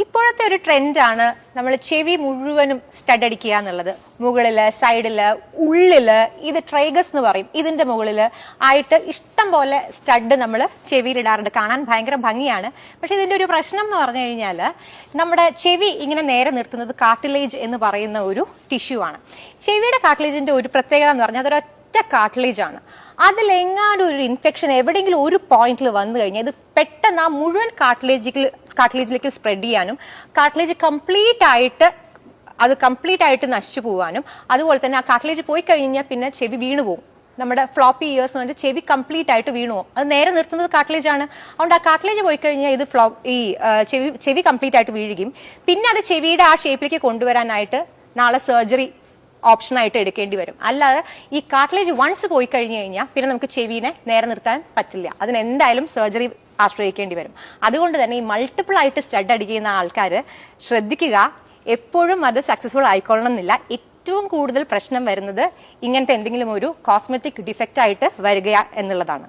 ഇപ്പോഴത്തെ ഒരു ട്രെൻഡാണ് നമ്മൾ ചെവി മുഴുവനും സ്റ്റഡ് അടിക്കുക എന്നുള്ളത്. മുകളില്, സൈഡില്, ഉള്ളില്, ഇത് ട്രൈഗസ് എന്ന് പറയും, ഇതിന്റെ മുകളില് ആയിട്ട് ഇഷ്ടം പോലെ സ്റ്റഡ് നമ്മൾ ചെവിയിൽ ഇടാറുണ്ട്. കാണാൻ ഭയങ്കര ഭംഗിയാണ്. പക്ഷെ ഇതിന്റെ ഒരു പ്രശ്നം എന്ന് പറഞ്ഞു കഴിഞ്ഞാൽ നമ്മുടെ ചെവി ഇങ്ങനെ നേരെ നിർത്തുന്നത് കാർട്ടിലേജ് എന്ന് പറയുന്ന ഒരു ടിഷ്യൂ ആണ്. ചെവിയുടെ കാർട്ടിലേജിന്റെ ഒരു പ്രത്യേകത എന്ന് പറഞ്ഞാൽ അതൊരൊറ്റ കാർട്ടിലേജ് ആണ്. അതിലെങ്ങാനും ഒരു ഇൻഫെക്ഷൻ എവിടെയെങ്കിലും ഒരു പോയിന്റിൽ വന്നു കഴിഞ്ഞാൽ ഇത് പെട്ടെന്ന് ആ മുഴുവൻ കാർട്ടിലേജിലേക്ക് സ്പ്രെഡ് ചെയ്യാനും കാർട്ടിലേജ് കംപ്ലീറ്റ് ആയിട്ട് നശിച്ചു പോകാനും, അതുപോലെ തന്നെ ആ കാർട്ടിലേജ് പോയി കഴിഞ്ഞാൽ പിന്നെ ചെവി വീണു പോകും. നമ്മുടെ ഫ്ലോപ്പി ഇയേഴ്സ് എന്ന് പറഞ്ഞാൽ ചെവി കംപ്ലീറ്റ് ആയിട്ട് വീണു പോകും. അത് നേരെ നിർത്തുന്നത് കാർട്ടിലേജ് ആണ്. അതുകൊണ്ട് ആ കാർട്ടിലേജ് പോയി കഴിഞ്ഞാൽ ഇത് ചെവി കംപ്ലീറ്റ് ആയിട്ട് വീഴുകയും പിന്നെ അത് ചെവിയുടെ ആ ഷേപ്പിലേക്ക് കൊണ്ടുവരാനായിട്ട് നാളെ സർജറി ഓപ്ഷനായിട്ട് എടുക്കേണ്ടി വരും. അല്ലാതെ ഈ കാർട്ടിലേജ് വൺസ് പോയി കഴിഞ്ഞു കഴിഞ്ഞാൽ പിന്നെ നമുക്ക് ചെവിനെ നേരെ നിർത്താൻ പറ്റില്ല. അതിന് എന്തായാലും സർജറി ആശ്രയിക്കേണ്ടി വരും. അതുകൊണ്ട് തന്നെ ഈ മൾട്ടിപ്പിൾ ആയിട്ട് സ്റ്റഡ് അടിക്കുന്ന ആൾക്കാർ ശ്രദ്ധിക്കുക, എപ്പോഴും അത് സക്സസ്ഫുൾ ആയിക്കൊള്ളണം എന്നില്ല. ഏറ്റവും കൂടുതൽ പ്രശ്നം വരുന്നത് ഇങ്ങനത്തെ എന്തെങ്കിലും ഒരു കോസ്മെറ്റിക് ഡിഫക്റ്റ് ആയിട്ട് വരിക എന്നുള്ളതാണ്.